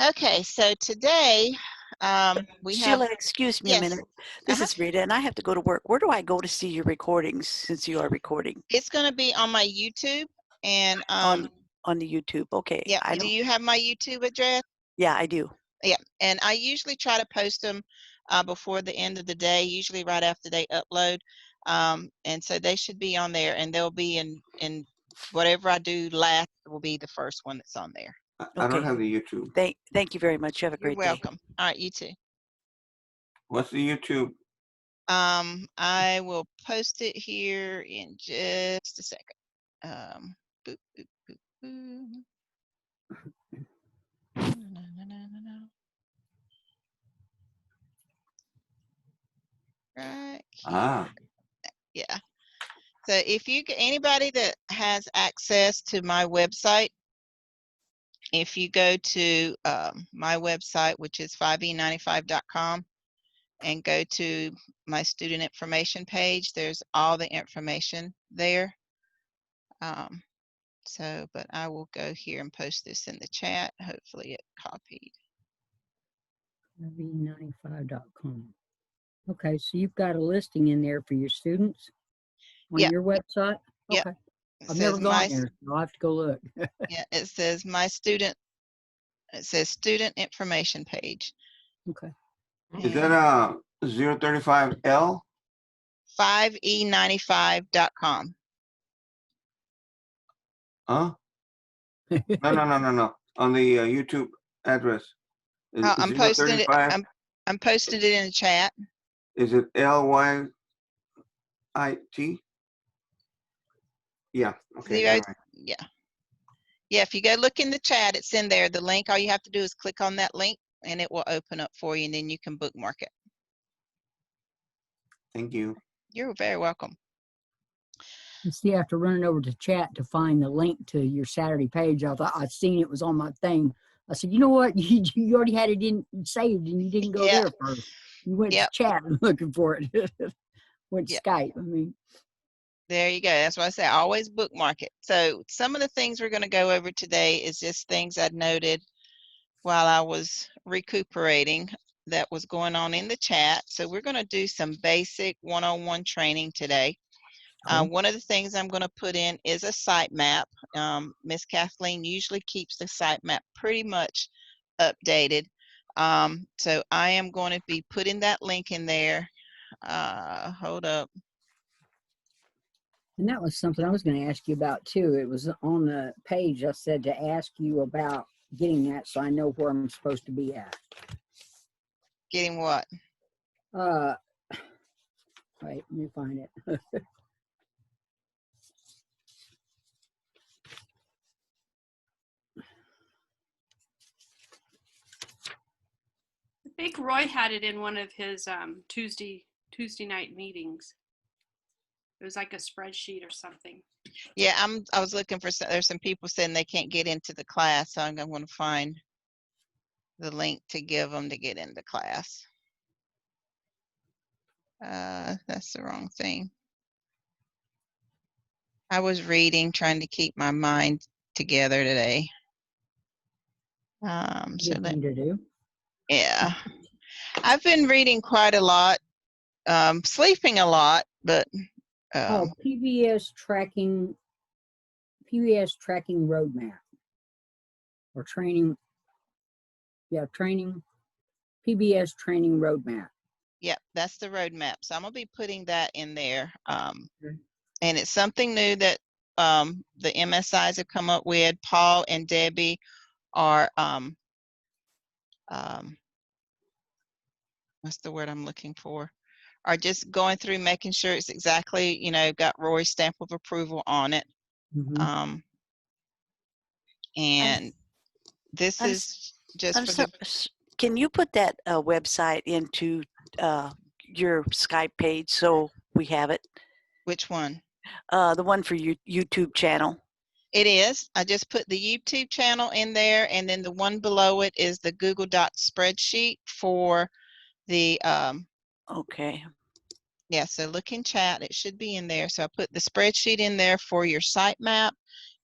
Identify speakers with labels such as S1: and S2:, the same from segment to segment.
S1: Okay, so today we have,
S2: Sheila, excuse me a
S1: yes,
S2: minute. This is Rita, and I have to go to work. Where do I go to see your recordings since you are recording?
S1: it's going to be on my YouTube and
S2: On the YouTube. Okay.
S1: yeah.
S2: I
S1: Do
S2: don't.
S1: you have my YouTube address?
S2: Yeah, I do.
S1: Yeah, and I usually try to post them before the end of the day, usually right after they upload. And so they should be on there, and they'll be in whatever I do last will be the first one that's on there.
S3: I don't have the YouTube.
S2: Thank you very much. You have a
S1: You're
S2: great day.
S1: welcome. All right, you too.
S3: What's the YouTube?
S1: I will post it here in just a second. Boop, boop, boop, boop. No. Right here. Yeah. So if anybody that has access to my website, if you go to my website, which is 5e95.com, and go to my student information page, there's all the information there. But I will go here and post this in the chat. Hopefully it copied.
S4: 5e95.com. Okay, so you've got a listing in there for your students on your website?
S1: Yep.
S4: Okay. I've never gone there, so I'll have to go look.
S1: Yeah, it says my student, it says student information page.
S4: Okay.
S3: Is that 035L?
S1: 5e95.com.
S3: Huh? No. On the YouTube address.
S1: I'm posting it. I'm posting it in the chat.
S3: Is it LYIT? Yeah. Okay.
S1: Right. Yeah. If you go look in the chat, it's in there. The link. All you have to do is click on that link, and it will open up for you, and then you can bookmark it.
S3: Thank you.
S1: You're very welcome.
S4: You see, after running over to chat to find the link to your Saturday page, I thought I'd seen it was on my thing. I said, you know what? You already had it saved, and you didn't go there first. You went to chat looking for it. Went to Skype. I mean.
S1: There you go. That's why I say always bookmark it. So some of the things we're going to go over today is just things I'd noted while I was recuperating that was going on in the chat. So we're going to do some basic one-on-one training today. One of the things I'm going to put in is a sitemap. Miss Kathleen usually keeps the sitemap pretty much updated. So I am going to be putting that link in there. Hold up.
S4: And that was something I was going to ask you about too. It was on the page. I said to ask you about getting that so I know where I'm supposed to be at.
S1: Getting what?
S4: Wait, let me find it.
S5: I think Roy had it in one of his Tuesday night meetings. It was like a spreadsheet or something.
S1: Yeah, I was looking for there's some people saying they can't get into the class, so I'm going to find the link to give them to get into class. That's the wrong thing. I was reading, trying to keep my mind together today.
S4: Good thing to do.
S1: Yeah, I've been reading quite a lot, sleeping a lot, but
S4: PBS tracking roadmap or training. Yeah, PBS training roadmap.
S1: Yep, that's the roadmap. So I'm gonna be putting that in there. And it's something new that the MSIs have come up with. Paul and Debbie are what's the word I'm looking for? Are just going through making sure it's exactly, got Roy's stamp of approval on it.
S4: Mm-hmm.
S1: And this is just
S2: Can you put that website into your Skype page so we have it?
S1: Which one?
S2: The one for your YouTube channel.
S1: It is. I just put the YouTube channel in there, and then the one below it is the Google Docs spreadsheet for the
S2: okay.
S1: Yeah, so look in chat. It should be in there. So I put the spreadsheet in there for your sitemap,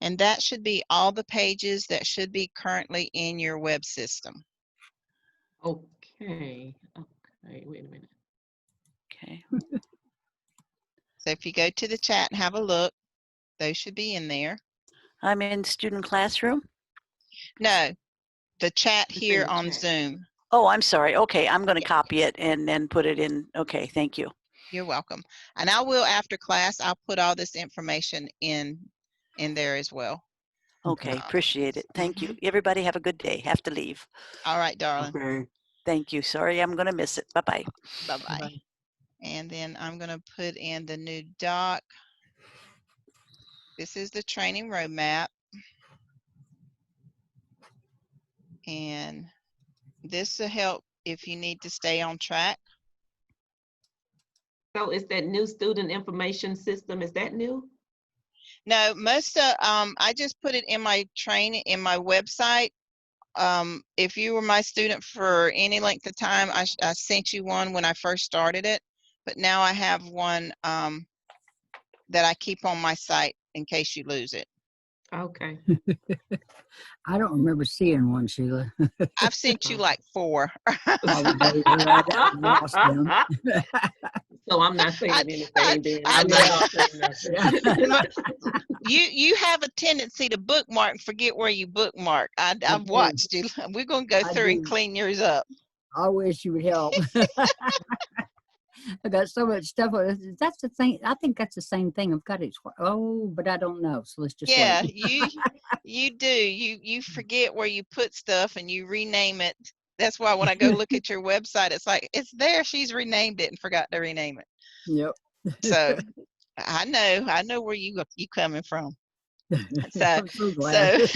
S1: and that should be all the pages that should be currently in your web system.
S6: Okay. Okay. Wait a minute.
S2: Okay.
S1: So if you go to the chat and have a look, those should be in there.
S2: I'm in student classroom.
S1: No, the chat
S6: It's in
S1: here
S6: the
S1: on
S6: chat.
S1: Zoom.
S2: Oh, I'm sorry. Okay, I'm going to
S1: Yeah.
S2: copy it and then put it in. Okay, thank you.
S1: You're welcome. And I will, after class, I'll put all this information in there as well.
S2: Okay, appreciate it. Thank you.
S1: Mhm.
S2: Everybody have a good day. Have to leave.
S1: All right, darling.
S3: Okay.
S2: Thank you. Sorry, I'm going to miss it. Bye-bye.
S1: Bye-bye.
S6: Bye.
S1: And then I'm going to put in the new doc. This is the training roadmap. And this will help if you need to stay on track.
S6: So is that new student information system, is that new?
S1: No, most of I just put it in my training in my website. If you were my student for any length of time, I sent you one when I first started it, but now I have one that I keep on my site in case you lose it.
S6: Okay.
S4: I don't remember seeing one, Sheila.
S1: I've sent you like 4.
S4: Oh, David, I lost them.
S6: So I'm not saying
S1: I-
S6: anything then.
S1: I
S6: I'm
S1: know.
S6: not saying nothing.
S1: You have a tendency to bookmark and forget where you bookmark.
S4: I
S1: I've
S4: do.
S1: watched you. We're gonna go
S4: I
S1: through and
S4: do.
S1: clean yours up.
S4: I wish you would help. I got so much stuff. That's the thing. I think that's the same thing. I've got it. Oh, but I don't know. So let's just
S1: Yeah,
S4: wait.
S1: you do. You forget where you put stuff and you rename it. That's why when I go look at your website, it's like it's there. She's renamed it and forgot to rename it.
S4: Yep.
S1: So I know where you coming from. So
S4: I'm so glad.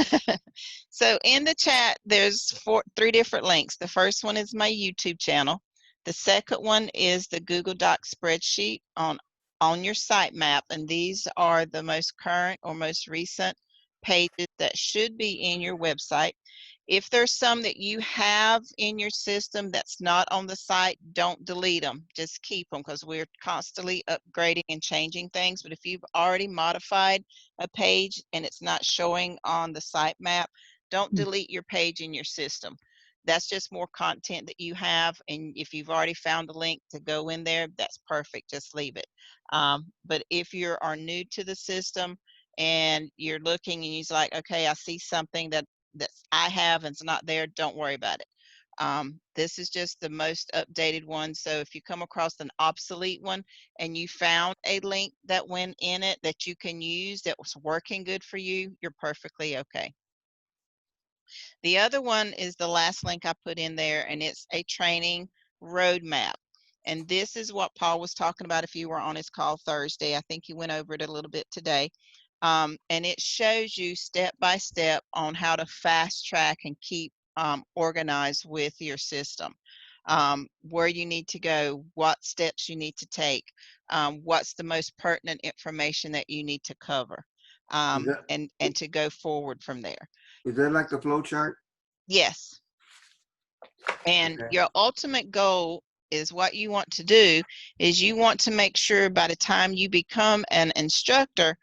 S1: so in the chat, there's 3 different links. The first one is my YouTube channel. The second one is the Google Docs spreadsheet on your sitemap, and these are the most current or most recent pages that should be in your website. If there's some that you have in your system that's not on the site, don't delete them. Just keep them because we're constantly upgrading and changing things. But if you've already modified a page and it's not showing on the sitemap, don't delete your page in your system. That's just more content that you have, and if you've already found a link to go in there, that's perfect. Just leave it. But if you are new to the system and you're looking and you're like, okay, I see something that I have and it's not there, don't worry about it. This is just the most updated one. So if you come across an obsolete one and you found a link that went in it that you can use that was working good for you, you're perfectly okay. The other one is the last link I put in there, and it's a training roadmap. And this is what Paul was talking about if you were on his call Thursday. I think he went over it a little bit today. And it shows you step by step on how to fast track and keep organized with your system. Where you need to go, what steps you need to take, what's the most pertinent information that you need to cover, and to go forward from there.
S3: Is that like the flow chart?
S1: Yes. And
S3: Okay.
S1: your ultimate goal is what you want to do is you want to make sure by the time you become an instructor,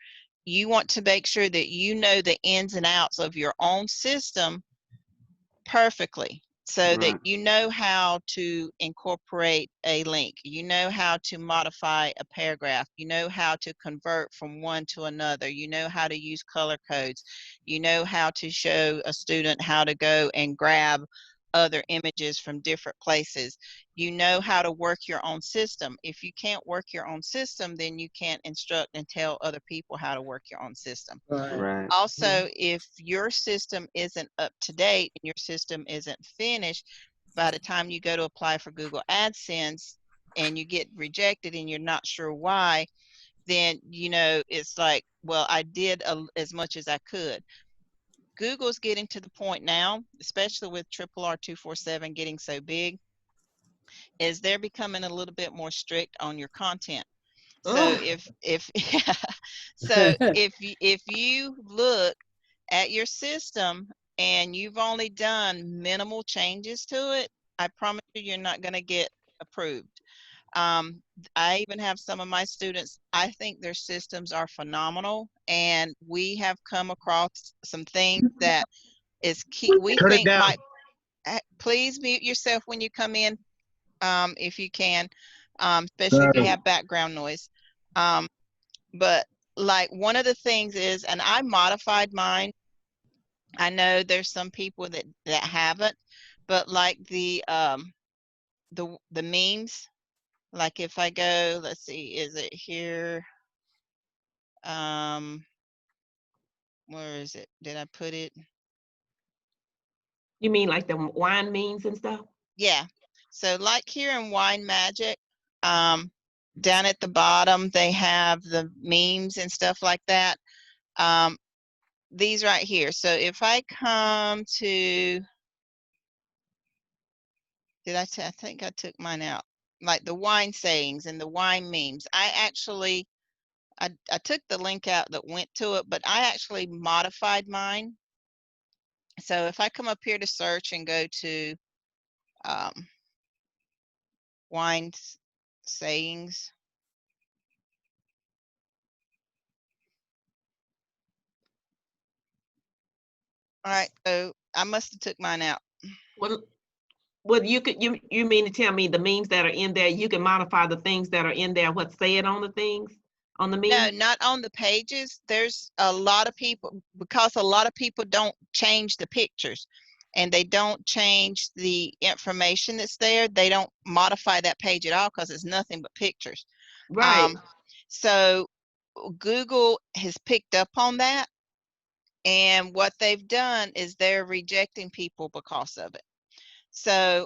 S1: you want to make sure that you know the ins and outs of your own system perfectly, so that
S3: Right.
S1: you know how to incorporate a link, you know how to modify a paragraph, you know how to convert from one to another, you know how to use color codes, you know how to show a student how to go and grab other images from different places. You know how to work your own system. If you can't work your own system, then you can't instruct and tell other people how to work your own system.
S3: Right.
S1: Also, if your system isn't up to date and your system isn't finished, by the time you go to apply for Google AdSense and you get rejected and you're not sure why, then it's like, well, I did as much as I could. Google's getting to the point now, especially with RR247 getting so big, is they're becoming a little bit more strict on your content. So if you look at your system and you've only done minimal changes to it, I promise you're not going to get approved. I even have some of my students, I think their systems are phenomenal, and we have come across some things that is key, we
S7: Turn it
S1: think
S7: down.
S1: might, please mute yourself when you come in, if you can, especially if you
S7: Sorry.
S1: have background noise. But like one of the things is, and I modified mine. I know there's some people that haven't, but like the memes, like if I go, let's see, is it here? Where is it? Did I put it?
S6: You mean like the wine means and stuff?
S1: Yeah. So like here in Wine Magic, down at the bottom, they have the memes and stuff like that. These right here. So if I come to, I think I took mine out, like the wine sayings and the wine memes. I took the link out that went to it, but I actually modified mine. So if I come up here to search and go to wine sayings. All right, so I must have took mine out.
S6: Well, you mean to tell me the memes that are in there, you can modify the things that are in there, what's said on the things, on the
S1: No,
S6: memes?
S1: not on the pages. There's a lot of people, because a lot of people don't change the pictures and they don't change the information that's there. They don't modify that page at all because it's nothing but pictures.
S6: Right.
S1: So Google has picked up on that, and what they've done is they're rejecting people because of it. So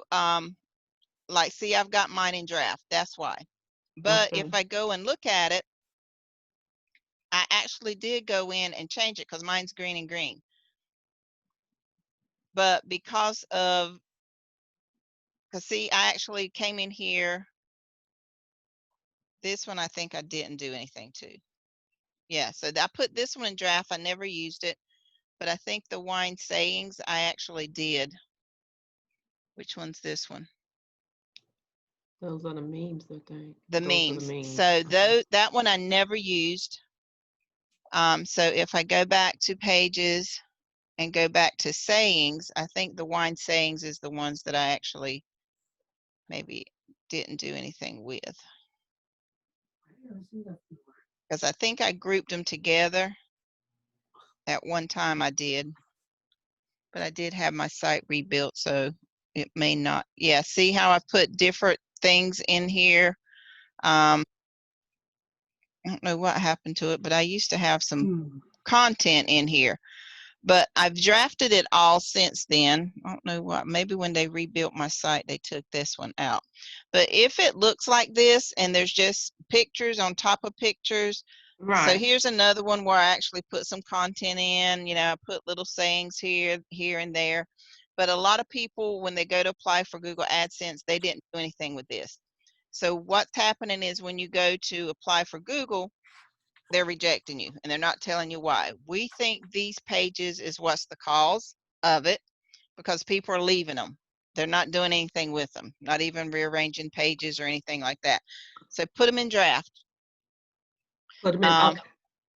S1: like, see, I've got mine in draft, that's why. But
S6: Okay.
S1: if I go and look at it, I actually did go in and change it because mine's green and green. But because see, I actually came in here. This one, I think I didn't do anything to. Yeah, so I put this one in draft. I never used it, but I think the wine sayings I actually did. Which one's this one?
S6: Those are the memes, I think.
S1: The
S6: Those are
S1: memes.
S6: the memes.
S1: So
S6: Okay.
S1: that one I never used. So if I go back to pages and go back to sayings, I think the wine sayings is the ones that I actually maybe didn't do anything with. Because I think I grouped them together. At one time I did. But I did have my site rebuilt, so it may not. Yeah, see how I put different things in here? I don't know what happened to it, but I used to have some content in here. But I've drafted it all since then. I don't know what, maybe when they rebuilt my site, they took this one out. But if it looks like this and there's just pictures on top of pictures, so
S6: Right.
S1: here's another one where I actually put some content in, I put little sayings here and there. But a lot of people, when they go to apply for Google AdSense, they didn't do anything with this. So what's happening is when you go to apply for Google, they're rejecting you and they're not telling you why. We think these pages is what's the cause of it, because people are leaving them. They're not doing anything with them, not even rearranging pages or anything like that. So put them in draft.
S6: Put them in. Okay.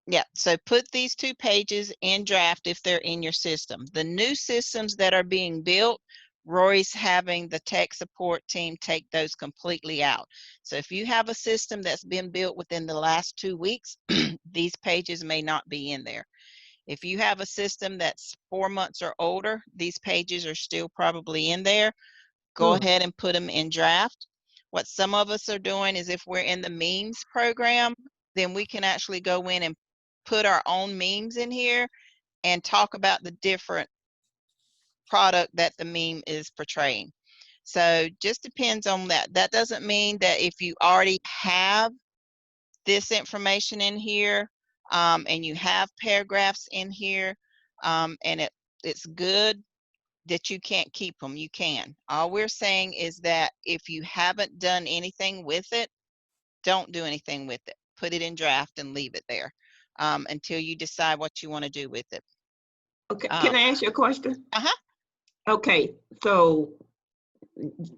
S1: Yeah, so put these 2 pages in draft if they're in your system. The new systems that are being built, Roy's having the tech support team take those completely out. So if you have a system that's been built within the last 2 weeks, these pages may not be in there. If you have a system that's 4 months or older, these pages are still probably in there. Go ahead and put them in draft. What some of us are doing is if we're in the memes program, then we can actually go in and put our own memes in here and talk about the different product that the meme is portraying. So just depends on that. That doesn't mean that if you already have this information in here and you have paragraphs in here and it's good, that you can't keep them. You can. All we're saying is that if you haven't done anything with it, don't do anything with it. Put it in draft and leave it there until you decide what you want to do with it.
S6: Okay. Can I ask you a question?
S1: Uh-huh.
S6: Okay. So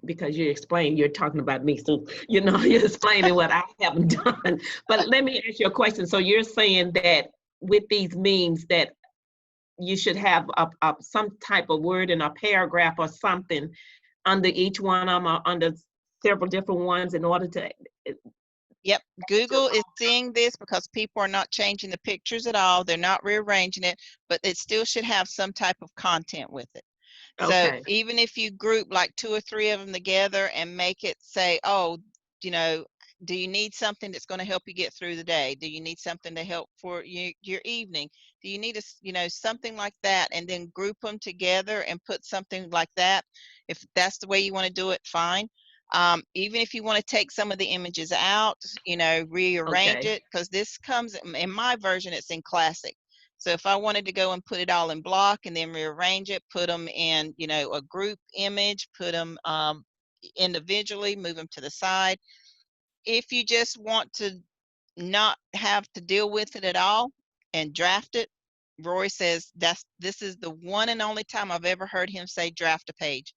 S6: because you're talking about me, so you're explaining what I haven't done. But let me ask you a question. So you're saying that with these memes that you should have some type of word in a paragraph or something under each one of them, or under several different ones, in order to.
S1: Yep, Google is seeing this because people are not changing the pictures at all. They're not rearranging it, but it still should have some type of content with it. So
S6: Okay.
S1: even if you group like 2 or 3 of them together and make it say, oh, do you need something that's going to help you get through the day? Do you need something to help for your evening? Do you need something like that? And then group them together and put something like that. If that's the way you want to do it, fine. Even if you want to take some of the images out, rearrange
S6: Okay.
S1: it, because this comes in my version, it's in classic. So if I wanted to go and put it all in block and then rearrange it, put them in, a group image, put them individually, move them to the side. If you just want to not have to deal with it at all and draft it, Roy says this is the one and only time I've ever heard him say draft a page.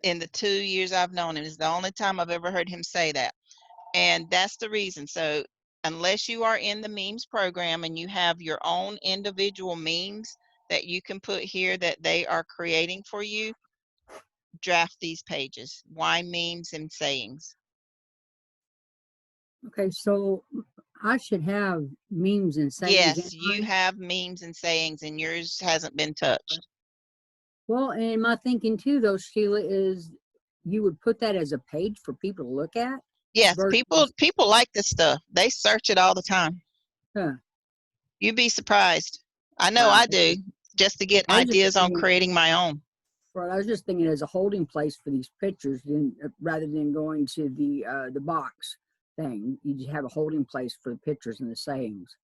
S1: In the 2 years I've known him, it's the only time I've ever heard him say that. And that's the reason. So unless you are in the memes program and you have your own individual memes that you can put here that they are creating for you, draft these pages. Why memes and sayings?
S4: Okay, so I should have memes and sayings.
S1: Yes, you have memes and sayings and yours hasn't been touched.
S4: Well, and my thinking too, though, Sheila, is you would put that as a page for people to look at.
S1: Yes,
S4: versus-
S1: people like this stuff. They search it all the time.
S4: Huh.
S1: You'd be surprised. I know
S4: Wow.
S1: I do, just to get
S4: I was just
S1: ideas on
S4: thinking-
S1: creating my own.
S4: Well, I was just thinking as a holding place for these pictures, rather than going to the box thing, you just have a holding place for the pictures and the sayings.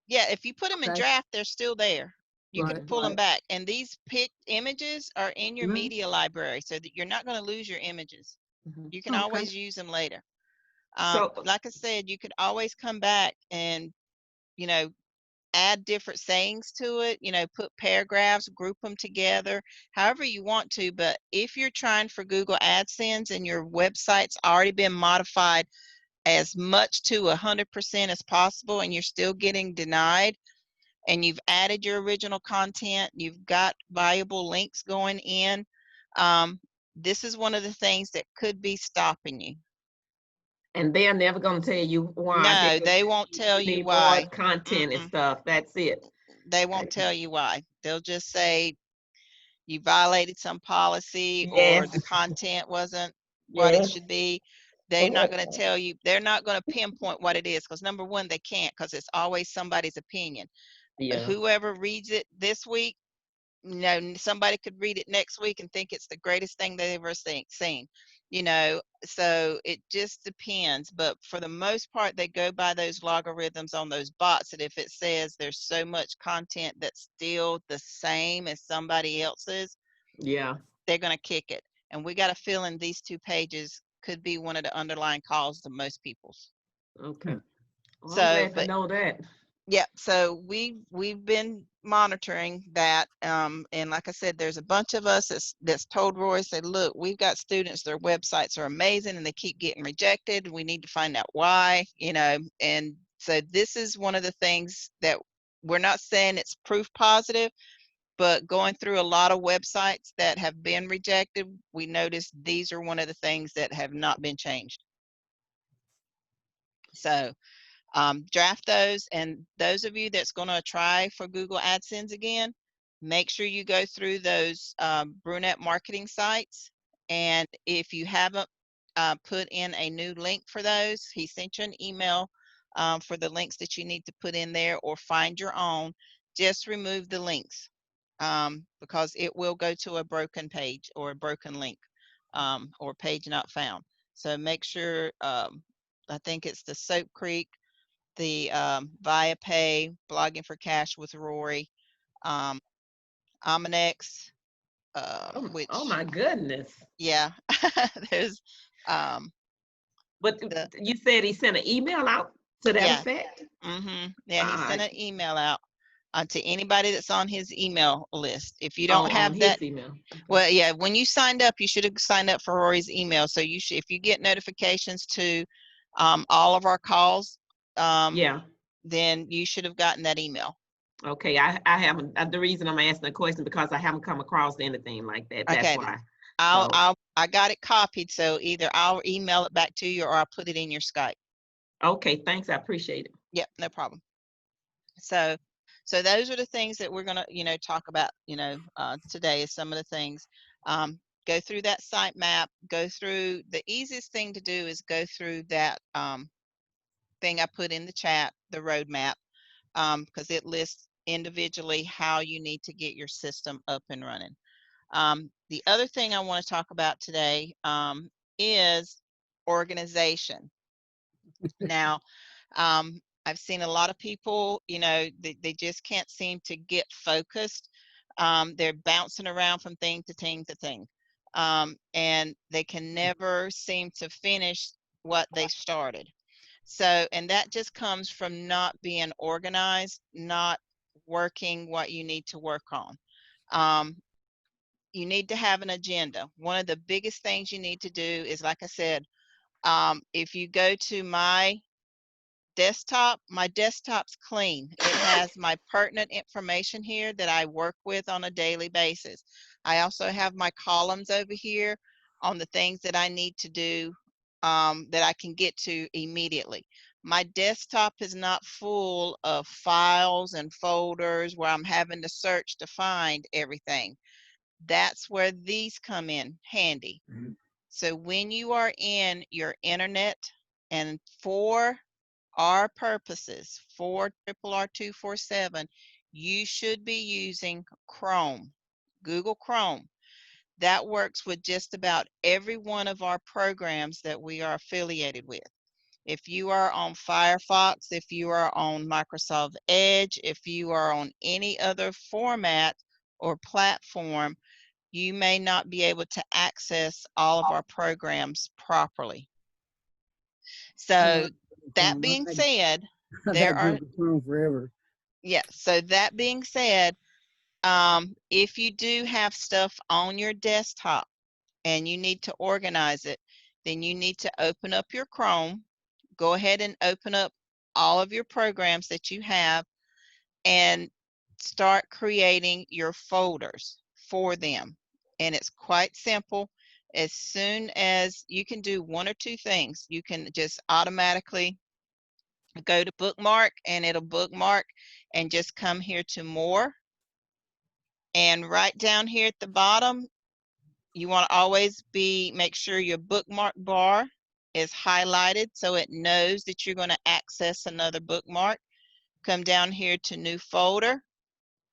S1: Yeah, if you put them in
S4: Okay.
S1: draft, they're still there. You can
S4: Right,
S1: pull them
S4: right.
S1: back. And these picked images are in your
S4: Mhm.
S1: media library so that you're not going to lose your images.
S6: Mhm.
S1: You can
S4: Okay.
S1: always use them later.
S6: So-
S1: Like I said, you could always come back and, add different sayings to it, put paragraphs, group them together, however you want to. But if you're trying for Google AdSense and your website's already been modified as much to 100% as possible and you're still getting denied, and you've added your original content, you've got valuable links going in, this is one of the things that could be stopping you.
S6: And they're never going to tell you why.
S1: No, they won't tell you
S6: need more
S1: why.
S6: content and
S1: Mm-mm.
S6: stuff. That's it.
S1: They won't tell you why. They'll just say you violated some policy or
S6: Yes.
S1: the content wasn't what it
S6: Yes.
S1: should be. They're not going to tell you. They're not going to pinpoint what it is because number one, they can't, because it's always somebody's opinion.
S6: Yeah.
S1: Whoever reads it this week, somebody could read it next week and think it's the greatest thing they've ever seen. So it just depends. But for the most part, they go by those logarithms on those bots, that if it says there's so much content that's still the same as somebody else's,
S6: Yeah.
S1: they're going to kick it. And we got a feeling these 2 pages could be one of the underlying causes to most people's.
S6: Okay. Well,
S1: So,
S6: I'm glad
S1: but
S6: to know that.
S1: yeah, so we've been monitoring that, and like I said, there's a bunch of us that's told Roy, said, look, we've got students, their websites are amazing and they keep getting rejected. We need to find out why, and so this is one of the things that we're not saying it's proof positive, but going through a lot of websites that have been rejected, we noticed these are one of the things that have not been changed. So draft those, and those of you that's going to try for Google AdSense again, make sure you go through those brunette marketing sites, and if you haven't put in a new link for those, he sent you an email for the links that you need to put in there, or find your own. Just remove the links because it will go to a broken page or a broken link or page not found. So make sure, I think it's the Soap Creek, the ViaPay, Blogging for Cash with Rory, Ominex, which,
S6: Oh my goodness.
S1: yeah, there's,
S6: But you said he sent an email out to that
S1: yeah,
S6: effect?
S1: yeah, he sent an email out. to anybody that's on his email list. If you
S6: Oh,
S1: don't
S6: on
S1: have
S6: his
S1: that,
S6: email. Okay.
S1: well, yeah, when you signed up, you should have signed up for Rory's email. So you should, if you get notifications to all of our calls,
S6: Yeah.
S1: then you should have gotten that email.
S6: Okay. I haven't. The reason I'm asking the question because I haven't come across anything like that. That's
S1: Okay.
S6: why.
S1: I got it copied, so either I'll email it back to you or I'll put it in your Skype.
S6: Okay. Thanks. I appreciate it.
S1: Yep, no problem. So those are the things that we're gonna, talk about, today is some of the things. Go through that site map, go through, the easiest thing to do is go through that thing I put in the chat, the roadmap, because it lists individually how you need to get your system up and running. The other thing I want to talk about today is organization. Now, I've seen a lot of people, they just can't seem to get focused. They're bouncing around from thing to thing to thing. And they can never seem to finish what they started. So, and that just comes from not being organized, not working what you need to work on. You need to have an agenda. One of the biggest things you need to do is, like I said, if you go to my desktop's clean. It has my pertinent information here that I work with on a daily basis. I also have my columns over here on the things that I need to do that I can get to immediately. My desktop is not full of files and folders where I'm having to search to find everything. That's where these come in handy. So when you are in your internet, and for our purposes, for R247, you should be using Chrome, Google Chrome. That works with just about every one of our programs that we are affiliated with. If you are on Firefox, if you are on Microsoft Edge, if you are on any other format or platform, you may not be able to access all of our programs properly. So that being said, there are,
S4: forever.
S1: yeah, so that being said, if you do have stuff on your desktop and you need to organize it, then you need to open up your Chrome, go ahead and open up all of your programs that you have and start creating your folders for them. And it's quite simple. As soon as you can do one or two things, you can just automatically go to bookmark and it'll bookmark, and just come here to more. And right down here at the bottom, you want to always make sure your bookmark bar is highlighted so it knows that you're going to access another bookmark. Come down here to new folder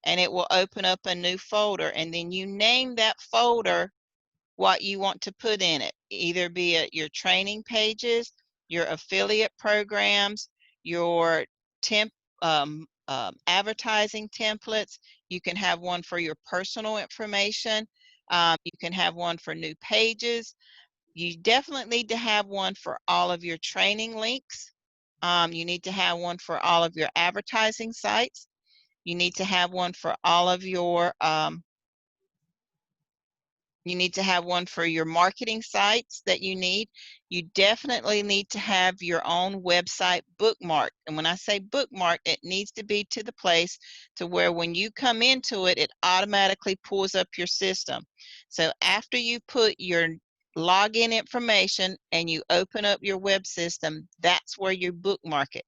S1: and it will open up a new folder, and then you name that folder what you want to put in it, either be it your training pages, your affiliate programs, your advertising templates. You can have one for your personal information. You can have one for new pages. You definitely need to have one for all of your training links. You need to have one for all of your advertising sites. You need to have one for all of your you need to have one for your marketing sites that you need. You definitely need to have your own website bookmark. And when I say bookmark, it needs to be to the place to where when you come into it, it automatically pulls up your system. So after you put your login information and you open up your web system, that's where you bookmark it.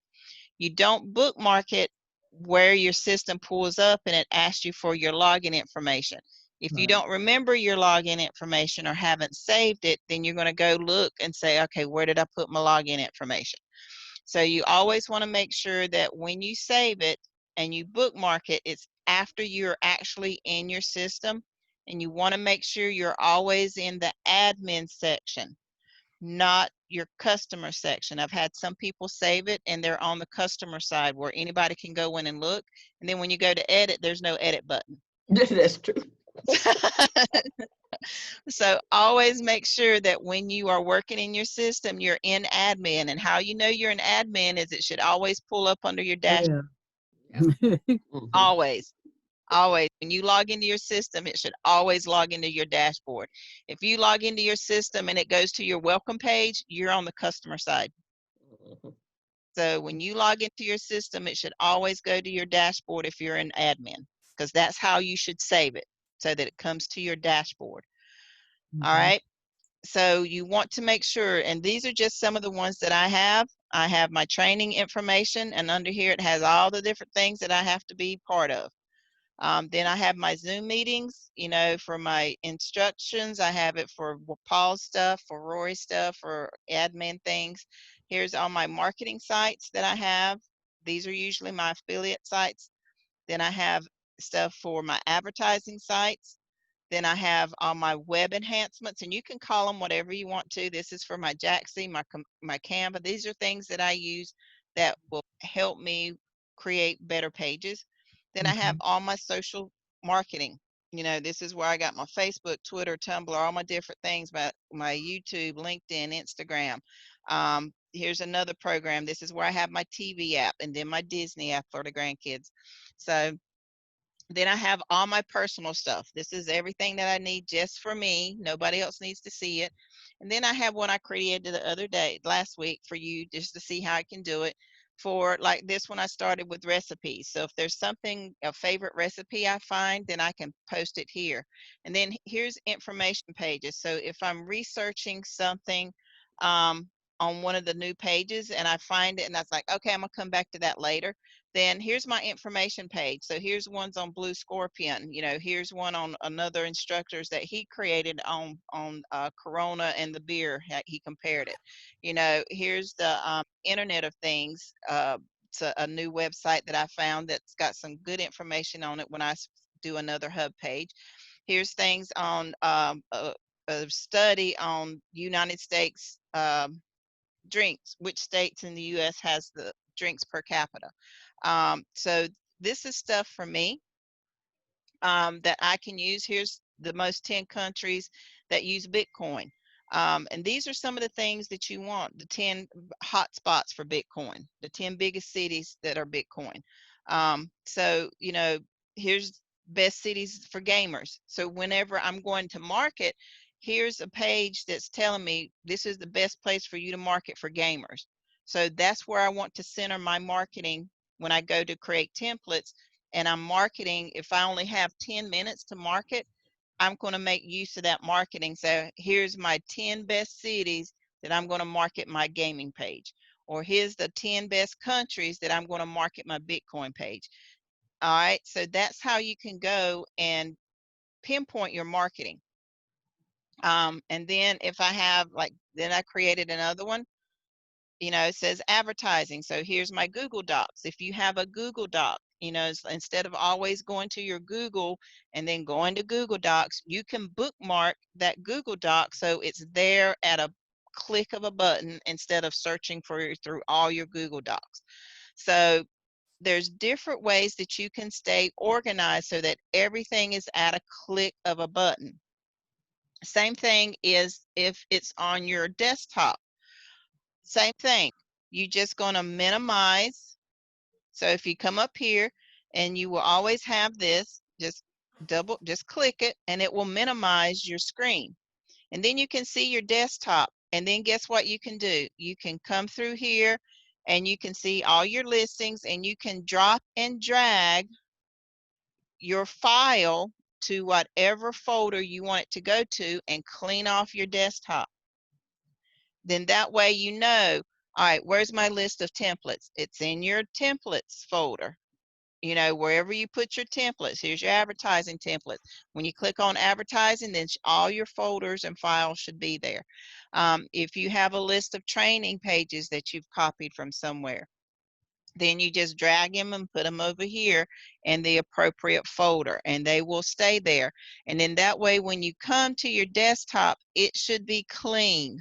S1: You don't bookmark it where your system pulls up and it asks you for your login information. If you don't remember your login information or haven't saved it, then you're going to go look and say, okay, where did I put my login information? So you always want to make sure that when you save it and you bookmark it, it's after you're actually in your system, and you want to make sure you're always in the admin section, not your customer section. I've had some people save it and they're on the customer side where anybody can go in and look, and then when you go to edit, there's no edit button.
S6: That's true.
S1: So always make sure that when you are working in your system, you're in admin. And how you know you're in admin is it should always pull up under your dashboard.
S6: Mhm.
S1: Always. Always. When you log into your system, it should always log into your dashboard. If you log into your system and it goes to your welcome page, you're on the customer side.
S6: Mhm.
S1: So when you log into your system, it should always go to your dashboard if you're an admin, because that's how you should save it, so that it comes to your dashboard. All
S4: Mhm.
S1: right. So you want to make sure, and these are just some of the ones that I have. I have my training information, and under here it has all the different things that I have to be part of. Then I have my Zoom meetings, you know, for my instructions. I have it for Paul's stuff, for Rory's stuff, for admin things. Here's all my marketing sites that I have. These are usually my affiliate sites. Then I have stuff for my advertising sites. Then I have all my web enhancements, and you can call them whatever you want to. This is for my Jaxie, my Canva. These are things that I use that will help me create better pages. Then I have all my social marketing. You know, this is where I got my Facebook, Twitter, Tumblr, all my different things, my YouTube, LinkedIn, Instagram. Here's another program. This is where I have my TV app, and then my Disney app for the grandkids. So then I have all my personal stuff. This is everything that I need just for me. Nobody else needs to see it. And then I have one I created the other day, last week, for you just to see how I can do it. For like this one, I started with recipes. So if there's something, a favorite recipe I find, then I can post it here. And then here's information pages. So if I'm researching something on one of the new pages and I find it and I was like, okay, I'm gonna come back to that later, then here's my information page. So here's ones on Blue Scorpion. You know, here's one on another instructors that he created on Corona and the beer. He compared it. You know, here's the Internet of Things. It's a new website that I found that's got some good information on it when I do another hub page. Here's things on a study on United States drinks, which states in the U.S. has the drinks per capita. So this is stuff for me that I can use. Here's the most 10 countries that use Bitcoin. And these are some of the things that you want, the 10 hot spots for Bitcoin, the 10 biggest cities that are Bitcoin. So, you know, here's best cities for gamers. So whenever I'm going to market, here's a page that's telling me this is the best place for you to market for gamers. So that's where I want to center my marketing when I go to create templates and I'm marketing. If I only have 10 minutes to market, I'm going to make use of that marketing. So here's my 10 best cities that I'm going to market my gaming page, or here's the 10 best countries that I'm going to market my Bitcoin page. All right, so that's how you can go and pinpoint your marketing. And then if I have then I created another one. You know, it says advertising. So here's my Google Docs. If you have a Google Doc, you know, instead of always going to your Google and then going to Google Docs, you can bookmark that Google Doc so it's there at a click of a button instead of searching through all your Google Docs. So there's different ways that you can stay organized so that everything is at a click of a button. Same thing is if it's on your desktop. Same thing. You're just going to minimize. So if you come up here and you will always have this, just click it and it will minimize your screen. And then you can see your desktop. And then guess what you can do? You can come through here and you can see all your listings and you can drop and drag your file to whatever folder you want it to go to and clean off your desktop. Then that way you know, all right, where's my list of templates? It's in your templates folder. You know, wherever you put your templates, here's your advertising templates. When you click on advertising, then all your folders and files should be there. If you have a list of training pages that you've copied from somewhere, then you just drag them and put them over here in the appropriate folder and they will stay there. And then that way, when you come to your desktop, it should be clean.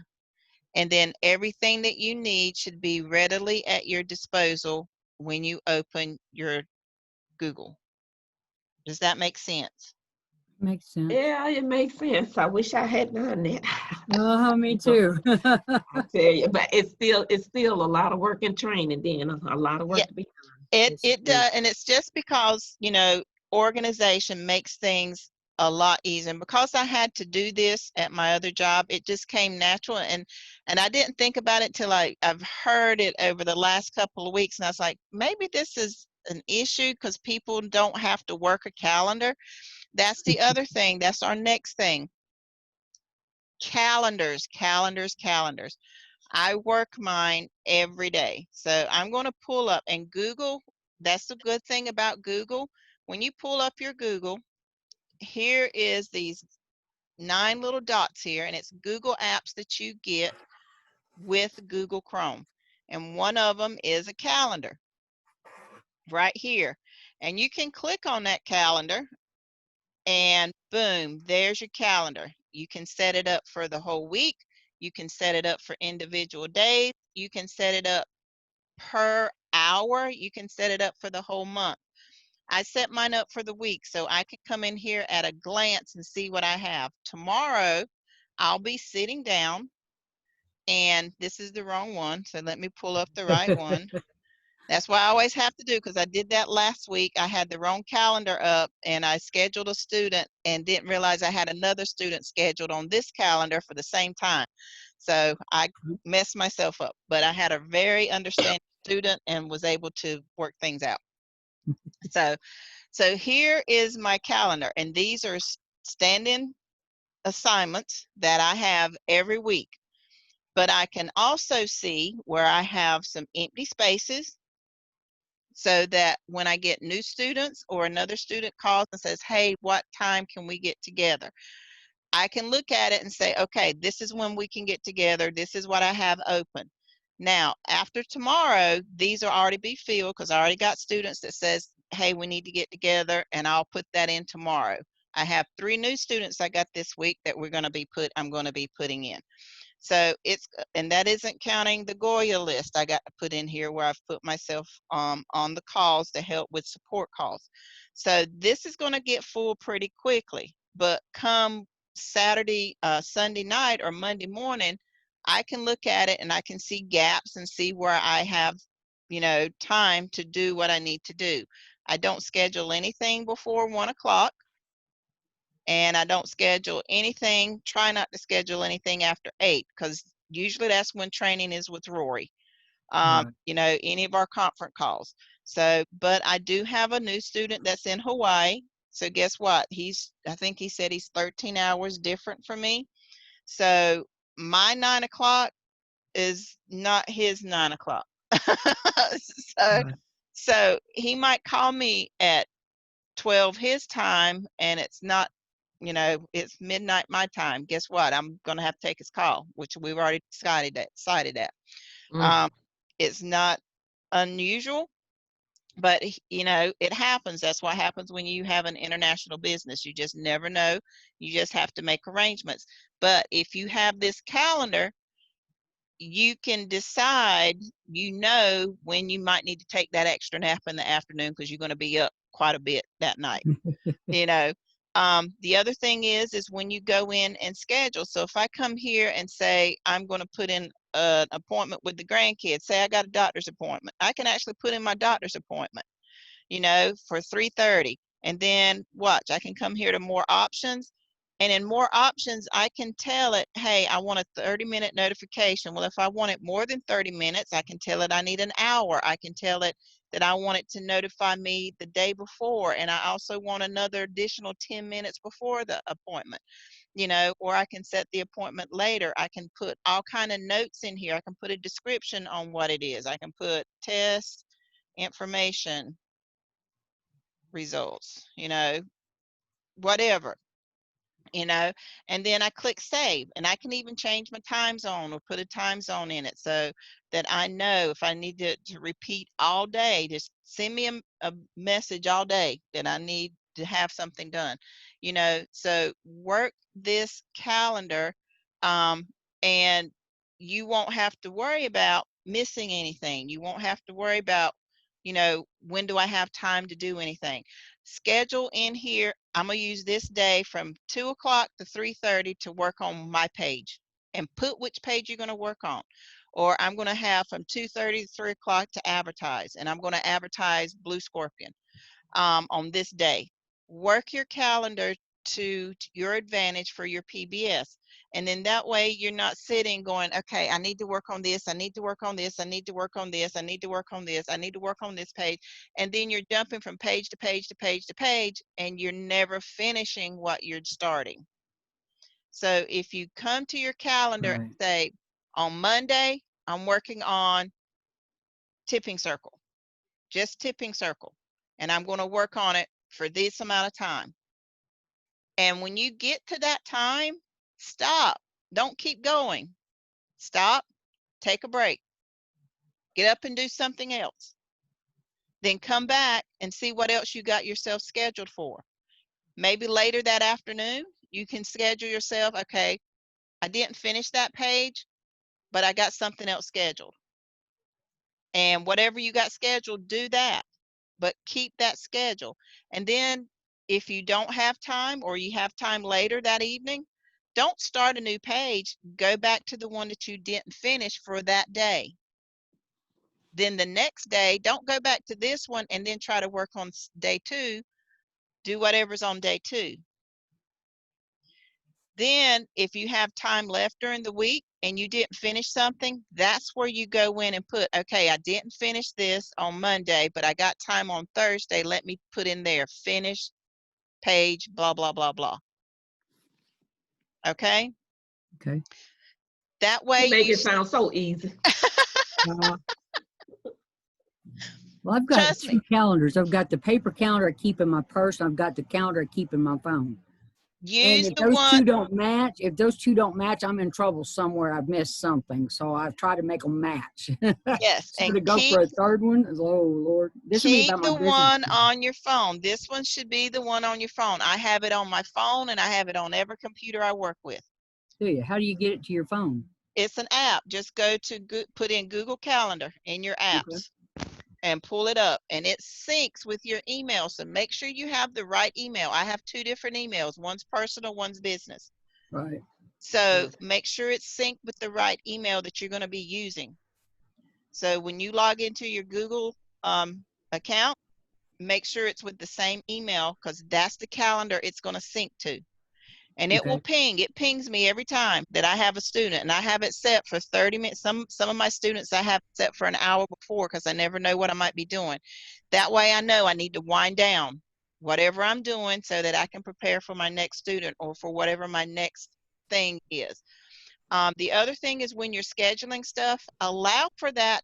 S1: And then everything that you need should be readily at your disposal when you open your Google. Does that make sense?
S4: Makes sense.
S6: Yeah, it makes sense. I wish I had done that.
S4: Me too.
S6: I tell you, but it's still a lot of work and training. Then a lot of work
S1: Yeah.
S6: to be
S1: It
S4: Yes,
S1: does, and it's just because, organization makes things a lot easier. And because I had to do this at my other job, it just came natural. And I didn't think about it till I've heard it over the last couple of weeks, and I was like, maybe this is an issue because people don't have to work a calendar. That's the other thing. That's our next thing. Calendars, calendars, calendars. I work mine every day. So I'm going to pull up and Google. That's the good thing about Google. When you pull up your Google, here is these 9 little dots here, and it's Google apps that you get with Google Chrome. And one of them is a calendar right here. And you can click on that calendar and boom, there's your calendar. You can set it up for the whole week. You can set it up for individual days. You can set it up per hour. You can set it up for the whole month. I set mine up for the week so I could come in here at a glance and see what I have. Tomorrow, I'll be sitting down, and this is the wrong one, so let me pull up the right one. That's what I always have to do because I did that last week. I had the wrong calendar up and I scheduled a student and didn't realize I had another student scheduled on this calendar for the same time. So I messed myself up, but I had a very understanding student and was able to work things out. So here is my calendar, and these are standing assignments that I have every week. But I can also see where I have some empty spaces, so that when I get new students or another student calls and says, hey, what time can we get together? I can look at it and say, okay, this is when we can get together. This is what I have open. Now, after tomorrow, these will already be filled because I already got students that says, hey, we need to get together, and I'll put that in tomorrow. I have 3 new students I got this week that I'm going to be putting in. So and that isn't counting the Goya list I got to put in here where I've put myself on the calls to help with support calls. So this is going to get full pretty quickly, but come Saturday, Sunday night or Monday morning, I can look at it and I can see gaps and see where I have, time to do what I need to do. I don't schedule anything before 1 o'clock. And I don't schedule anything, try not to schedule anything after 8, because usually that's when training is with Rory,
S4: Right.
S1: any of our conference calls. So, but I do have a new student that's in Hawaii. So guess what? I think he said he's 13 hours different from me. So my 9 o'clock is not his 9 o'clock.
S4: Right.
S1: So he might call me at 12 his time, and it's not, it's midnight my time. Guess what? I'm going to have to take his call, which we've already decided that.
S6: Mm.
S1: It's not unusual, but it happens. That's what happens when you have an international business. You just never know. You just have to make arrangements. But if you have this calendar, you can decide, when you might need to take that extra nap in the afternoon because you're going to be up quite a bit that night. The other thing is when you go in and schedule. So if I come here and say I'm going to put in an appointment with the grandkids, say I got a doctor's appointment, I can actually put in my doctor's appointment, for 3:30, and then watch. I can come here to more options, and in more options, I can tell it, hey, I want a 30-minute notification. Well, if I want it more than 30 minutes, I can tell it I need an hour. I can tell it that I want it to notify me the day before, and I also want another additional 10 minutes before the appointment, or I can set the appointment later. I can put all kind of notes in here. I can put a description on what it is. I can put test, information, results, whatever. And then I click save, and I can even change my time zone or put a time zone in it so that I know if I need to repeat all day, just send me a message all day that I need to have something done, so work this calendar, and you won't have to worry about missing anything. You won't have to worry about, when do I have time to do anything. Schedule in here, I'm going to use this day from 2 o'clock to 3:30 to work on my page, and put which page you're going to work on. or I'm going to have from 2:30 to 3 o'clock to advertise, and I'm going to advertise Blue Scorpion on this day. Work your calendar to your advantage for your PBS. And then that way you're not sitting going, okay, I need to work on this, I need to work on this, I need to work on this, I need to work on this, I need to work on this page. And then you're jumping from page to page to page to page, and you're never finishing what you're starting. So if you come to your calendar and say, on Monday, I'm working on tipping circle, just tipping circle, and I'm going to work on it for this amount of time. And when you get to that time, stop. Don't keep going. Stop, take a break, get up and do something else. Then come back and see what else you got yourself scheduled for. Maybe later that afternoon, you can schedule yourself, okay, I didn't finish that page, but I got something else scheduled. And whatever you got scheduled, do that, but keep that schedule. And then if you don't have time, or you have time later that evening, don't start a new page. Go back to the one that you didn't finish for that day. Then the next day, don't go back to this one and then try to work on day 2. Do whatever's on day 2. Then if you have time left during the week and you didn't finish something, that's where you go in and put, okay, I didn't finish this on Monday, but I got time on Thursday. Let me put in there, finish page, blah, blah, blah, blah. Okay?
S4: Okay.
S1: That way
S6: You make
S1: you
S6: it sound so easy.
S4: Well, I've got
S1: Trust me.
S4: 2 calendars. I've got the paper calendar I keep in my purse. And I've got the calendar I keep in my phone. And
S1: use
S4: if
S1: the
S4: those
S1: one.
S4: 2 don't match, I'm in trouble somewhere. I've missed something. So I've tried to make them match.
S1: Yes,
S4: So
S1: and
S4: to go
S1: keep
S4: for a third one, oh Lord, this will be
S1: keep
S4: about my
S1: the
S4: business.
S1: one on your phone. This one should be the one on your phone. I have it on my phone, and I have it on every computer I work with.
S4: Do you? How do you get it to your phone?
S1: It's an app. Just go to put in Google Calendar in your apps and pull it up, and it syncs with your email. So make sure you have the right email. I have 2 different emails. One's personal, one's business.
S4: Right.
S1: So make sure it's synced with the right email that you're going to be using. So when you log into your Google account, make sure it's with the same email, because that's the calendar it's going to sync to. And it will ping. It pings me every time that I have a student, and I have it set for 30 minutes. Some of my students I have set for an hour before, because I never know what I might be doing. That way I know I need to wind down whatever I'm doing so that I can prepare for my next student or for whatever my next thing is. The other thing is, when you're scheduling stuff, allow for that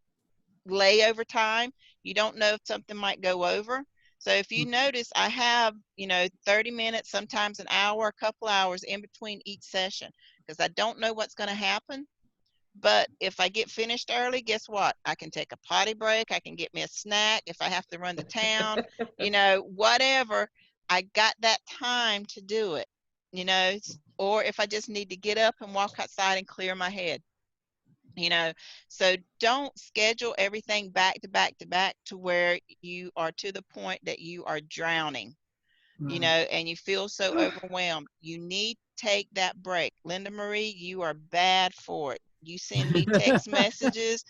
S1: layover time. You don't know if something might go over. So if you notice, I have, 30 minutes, sometimes an hour, a couple hours in between each session, because I don't know what's going to happen. But if I get finished early, guess what? I can take a potty break. I can get me a snack if I have to run to town, whatever. I got that time to do it, or if I just need to get up and walk outside and clear my head. So don't schedule everything back to back to back to where you are to the point that you are drowning, and you feel so overwhelmed. You need to take that break. Linda Marie, you are bad for it. You send me text messages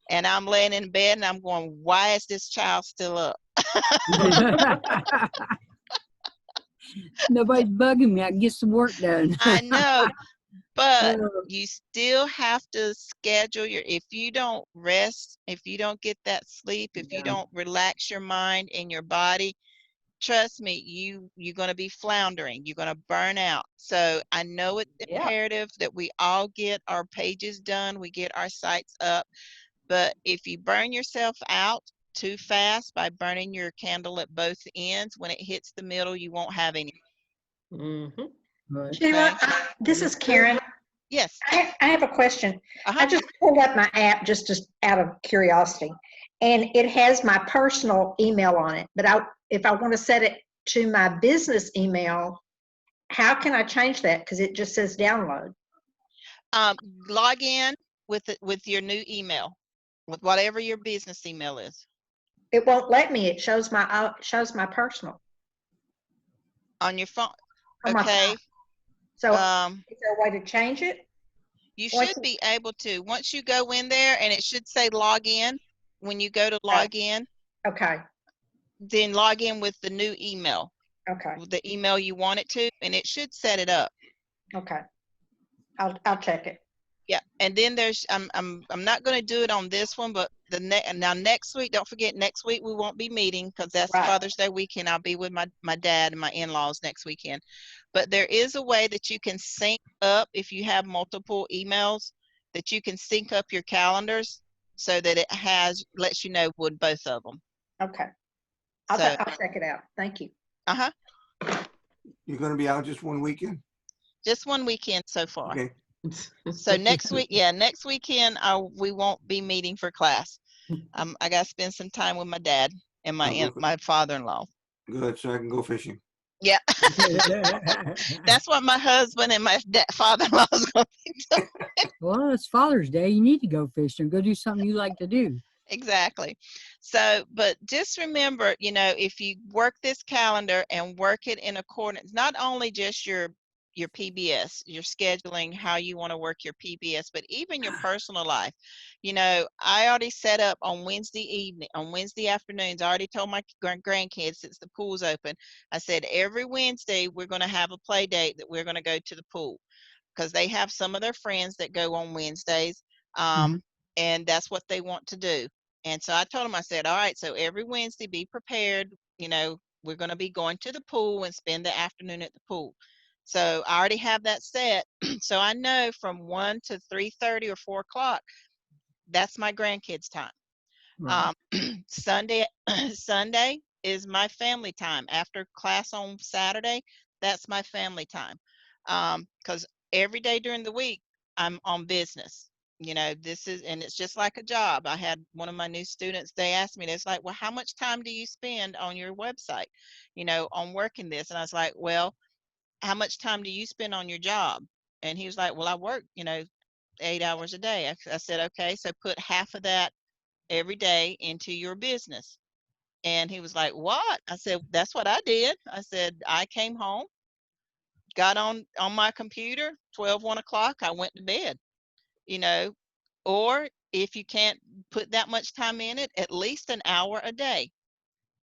S1: and I'm laying in bed and I'm going, why is this child still up?
S4: Nobody's bugging me. I can get some work done.
S1: I know. But you still have to schedule if you don't rest, if you don't get that sleep, if you don't relax your mind and your body, trust me, you're going to be floundering. You're going to burn out. So I know it's imperative that we all get our pages done. We get our sites up. But if you burn yourself out too fast by burning your candle at both ends, when it hits the middle, you won't have any.
S6: Mm-hmm.
S4: Right.
S7: Sheila, this is Karen.
S1: Yes.
S7: I have a question. I just pulled up my app just out of curiosity, and it has my personal email on it. But if I want to set it to my business email, how can I change that? Because it just says download.
S1: Log in with your new email, with whatever your business email is.
S7: It won't let me. It shows my personal
S1: On your phone.
S7: on my
S1: Okay.
S7: phone. So is there a way to change it?
S1: You
S7: Once
S1: should be able to, once you go in there and it should say log in, when you go to log in,
S7: Okay,
S1: then log in with the new email,
S7: okay,
S1: the email you want it to, and it should set it up.
S7: okay. I'll check it.
S1: Yeah, and then there's I'm not going to do it on this one, but now next week, don't forget, next week we won't be meeting because that's
S7: Right.
S1: Father's Day weekend. I'll be with my dad and my in-laws next weekend. But there is a way that you can sync up if you have multiple emails, that you can sync up your calendars so that it lets you know with both of them.
S7: Okay.
S1: So
S7: I'll check it out. Thank you.
S3: You're gonna be out just one weekend?
S1: just one weekend so far.
S3: Okay.
S1: So next week, next weekend we won't be meeting for class. I got to spend some time with my dad and my father-in-law.
S3: Good, so I can go fishing.
S1: Yeah, that's what my husband and my father-in-law is going to be doing.
S4: Well, it's Father's Day. You need to go fishing. Go do something you like to do.
S1: Exactly. So, but just remember, if you work this calendar and work it in accordance, not only just your PBS, your scheduling, how you want to work your PBS, but even your personal life. I already set up on Wednesday afternoons. I already told my grandkids, since the pool's open, I said every Wednesday we're going to have a play date that we're going to go to the pool, because they have some of their friends that go on Wednesdays. And that's what they want to do. And so I told them, I said, all right, so every Wednesday, be prepared. We're going to be going to the pool and spend the afternoon at the pool. So I already have that set. So I know from 1 to 3:30 or 4 o'clock, that's my grandkids' time.
S4: Right.
S1: Sunday is my family time. After class on Saturday, that's my family time. Because every day during the week, I'm on business. And it's just like a job. I had one of my new students, they asked me, it's like, well, how much time do you spend on your website, on working this? And I was like, well, how much time do you spend on your job? And he was like, well, I work, 8 hours a day. I said, okay, so put half of that every day into your business. And he was like, what? I said, that's what I did. I said, I came home, got on my computer, 1 o'clock, I went to bed, or if you can't put that much time in it, at least an hour a day.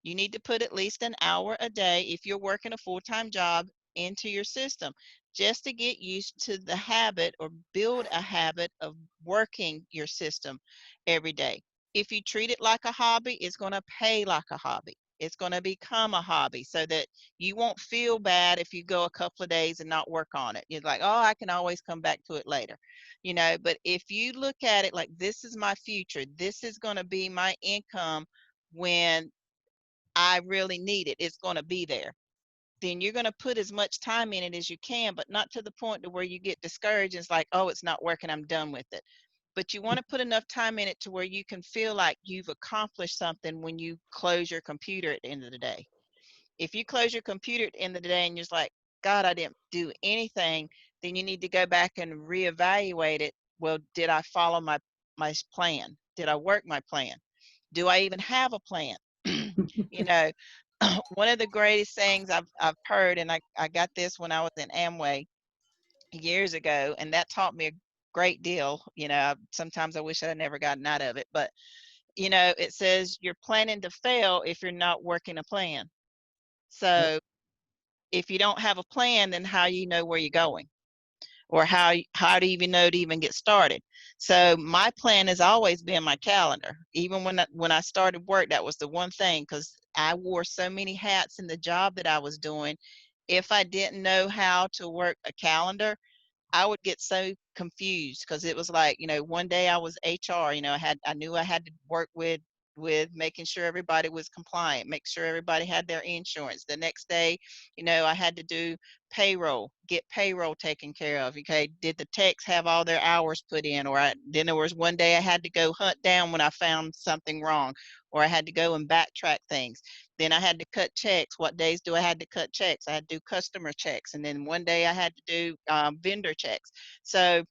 S1: You need to put at least an hour a day, if you're working a full-time job, into your system, just to get used to the habit or build a habit of working your system every day. If you treat it like a hobby, it's going to pay like a hobby. It's going to become a hobby, so that you won't feel bad if you go a couple of days and not work on it. You're like, oh, I can always come back to it later. But if you look at it like, this is my future, this is going to be my income when I really need it, it's going to be there, then you're going to put as much time in it as you can, but not to the point to where you get discouraged and it's like, oh, it's not working, I'm done with it. But you want to put enough time in it to where you can feel like you've accomplished something when you close your computer at the end of the day. If you close your computer at the end of the day and you're just like, God, I didn't do anything, then you need to go back and reevaluate it. Well, did I follow my plan? Did I work my plan? Do I even have a plan? One of the greatest things I've heard, and I got this when I was in Amway years ago, and that taught me a great deal. Sometimes I wish I had never gotten out of it, but it says you're planning to fail if you're not working a plan. So if you don't have a plan, then how do you know where you're going? Or how do you even know to even get started? So my plan has always been my calendar. Even when I started work, that was the one thing, because I wore so many hats in the job that I was doing. If I didn't know how to work a calendar, I would get so confused, because it was like, one day I was HR, I knew I had to work with making sure everybody was compliant, make sure everybody had their insurance. The next day, I had to do payroll, get payroll taken care of. Okay, did the techs have all their hours put in? Then there was one day I had to go hunt down when I found something wrong, or I had to go and backtrack things. Then I had to cut checks. What days do I had to cut checks? I had to do customer checks. And then one day I had to do vendor checks. So,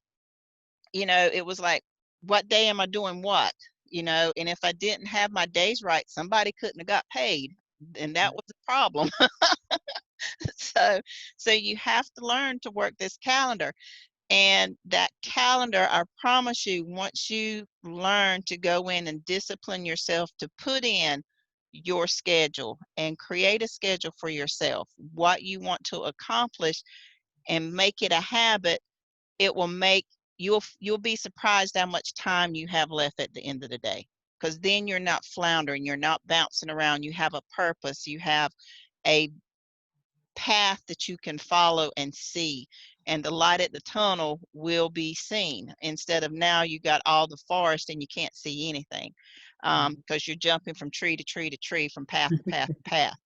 S1: it was like, what day am I doing what? And if I didn't have my days right, somebody couldn't have got paid. And that was the problem. So you have to learn to work this calendar. And that calendar, I promise you, once you learn to go in and discipline yourself to put in your schedule and create a schedule for yourself, what you want to accomplish, and make it a habit, it will make you'll be surprised how much time you have left at the end of the day, because then you're not floundering, you're not bouncing around, you have a purpose, you have a path that you can follow and see, and the light at the tunnel will be seen, instead of now you got all the forest and you can't see anything, because you're jumping from tree to tree to tree, from path to path to path.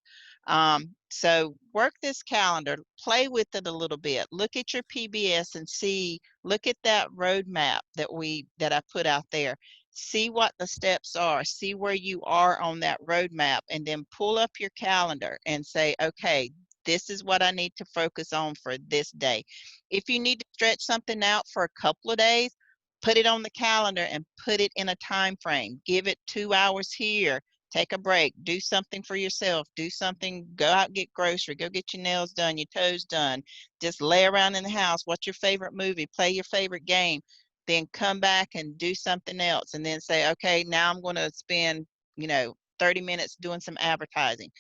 S1: So work this calendar, play with it a little bit, look at your PBS and see, look at that roadmap that I put out there, see what the steps are, see where you are on that roadmap, and then pull up your calendar and say, okay, this is what I need to focus on for this day. If you need to stretch something out for a couple of days, put it on the calendar and put it in a time frame. Give it 2 hours here, take a break, do something for yourself, do something, go out, get grocery, go get your nails done, your toes done, just lay around in the house, watch your favorite movie, play your favorite game, then come back and do something else, and then say, okay, now I'm going to spend 30 minutes doing some advertising.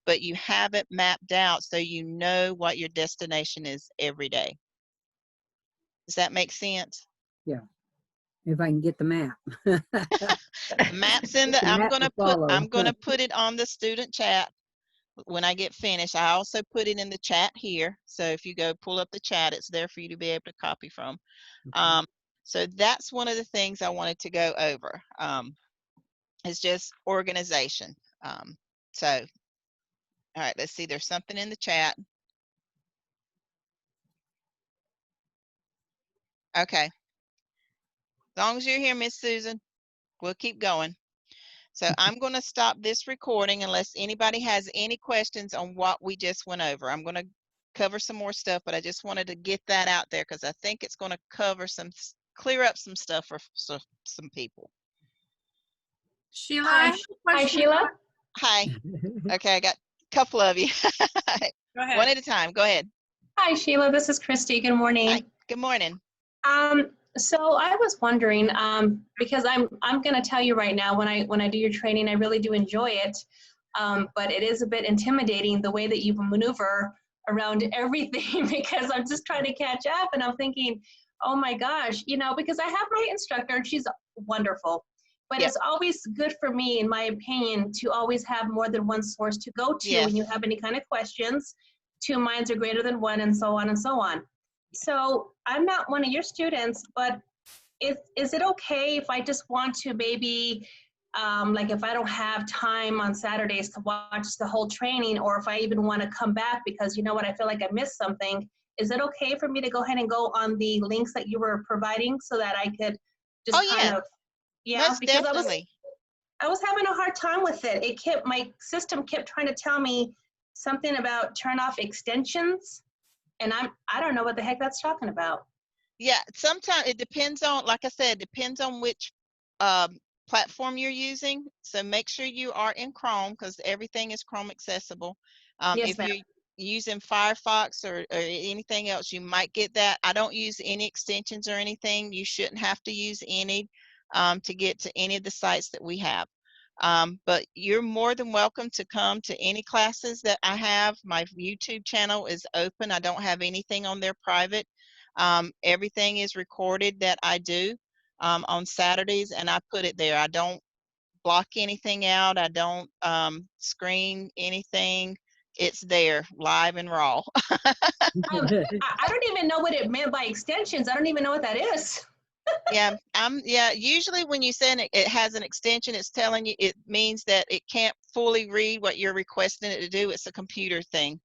S1: But you have it mapped out so you know what your destination is every day. Does that make sense?
S4: Yeah. If I can get the map.
S1: Maps in the,
S4: The map to follow.
S1: I'm gonna put it on the student chat when I get finished. I also put it in the chat here. So if you go pull up the chat, it's there for you to be able to copy from.
S4: Okay.
S1: So that's one of the things I wanted to go over. It's just organization. So, all right, let's see, there's something in the chat. Okay. As long as you're here, Miss Susan, we'll keep going. So I'm going to stop this recording unless anybody has any questions on what we just went over. I'm going to cover some more stuff, but I just wanted to get that out there because I think it's going to cover clear up some stuff for some people.
S5: Sheila,
S8: Hi,
S5: I have a
S8: hi,
S5: question.
S8: Sheila.
S1: Hi. Okay, I got a couple of you.
S5: Go ahead.
S1: One at a time. Go ahead.
S8: Hi, Sheila. This is Christy. Good morning.
S1: Hi. Good morning.
S8: So I was wondering, because I'm going to tell you right now, when I do your training, I really do enjoy it, but it is a bit intimidating the way that you maneuver around everything because I'm just trying to catch up, and I'm thinking, oh my gosh, because I have my instructor and she's wonderful, but
S1: Yep.
S8: It's always good for me, in my opinion, to always have more than one source to go to
S1: Yes.
S8: when you have any kind of questions. 2 minds are greater than one, and so on and so on. So I'm not one of your students, but is it okay if I just want to maybe, like if I don't have time on Saturdays to watch the whole training, or if I even want to come back because you know what, I feel like I missed something, is it okay for me to go ahead and go on the links that you were providing so that I could just
S1: Most
S8: because
S1: definitely.
S8: I was having a hard time with it. My system kept trying to tell me something about turn off extensions. And I don't know what the heck that's talking about.
S1: Yeah, sometimes it depends on, like I said, depends on which platform you're using. So make sure you are in Chrome because everything is Chrome accessible.
S8: Yes,
S1: if
S8: ma'am.
S1: you're using Firefox or anything else, you might get that. I don't use any extensions or anything. You shouldn't have to use any to get to any of the sites that we have. But you're more than welcome to come to any classes that I have. My YouTube channel is open. I don't have anything on there private. Everything is recorded that I do on Saturdays, and I put it there. I don't block anything out. I don't screen anything. It's there, live and raw.
S8: I don't even know what it meant by extensions. I don't even know what that is.
S1: Yeah, usually when you say it has an extension, it's telling you, it means that it can't fully read what you're requesting it to do. It's a computer thing.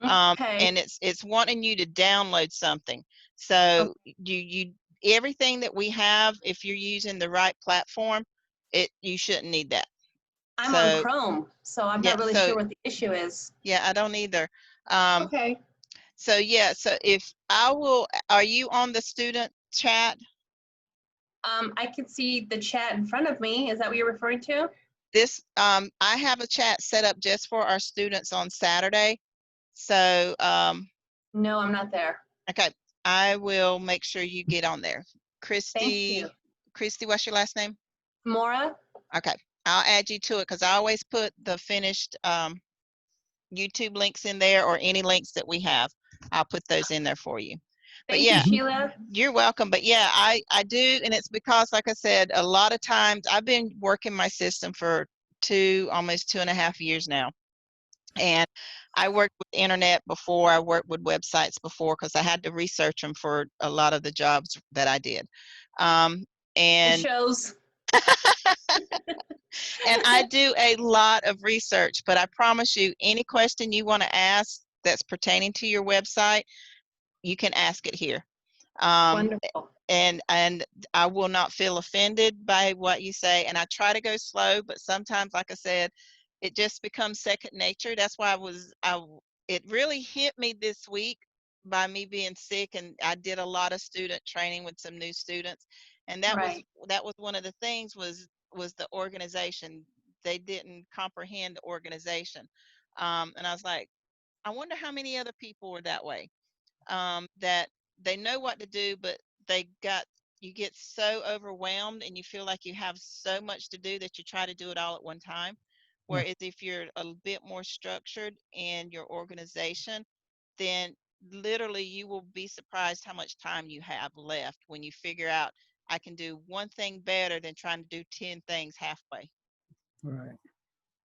S8: Okay.
S1: And it's wanting you to download something. So you everything that we have, if you're using the right platform, you shouldn't need that.
S8: I'm on Chrome, so I'm
S1: yeah,
S8: not really
S1: so-
S8: sure what the issue is.
S1: Yeah, I don't either.
S8: Okay.
S1: So yeah, so are you on the student chat?
S8: I can see the chat in front of me. Is that what you're referring to?
S1: This I have a chat set up just for our students on Saturday. So
S8: No, I'm not there.
S1: okay, I will make sure you get on there.
S8: Thank you.
S1: Christy, what's your last name?
S8: Mora?
S1: Okay, I'll add you to it because I always put the finished YouTube links in there, or any links that we have. I'll put those in there for you. But
S8: Thank you,
S1: yeah,
S8: Sheila.
S1: you're welcome. But yeah, I do, and it's because, like I said, a lot of times I've been working my system for almost 2.5 years now. And I worked with the internet before. I worked with websites before because I had to research them for a lot of the jobs that I did.
S8: It
S1: And
S8: shows.
S1: and I do a lot of research, but I promise you, any question you want to ask that's pertaining to your website, you can ask it here.
S8: Wonderful.
S1: And I will not feel offended by what you say. And I try to go slow, but sometimes, like I said, it just becomes second nature. That's why it really hit me this week by me being sick, and I did a lot of student training with some new students. And that
S8: Right.
S1: was one of the things was the organization. They didn't comprehend the organization. And I was like, I wonder how many other people were that way. That they know what to do, but you get so overwhelmed and you feel like you have so much to do that you try to do it all at one time. Whereas if you're a bit more structured in your organization, then literally you will be surprised how much time you have left when you figure out, I can do one thing better than trying to do 10 things halfway.
S4: Right.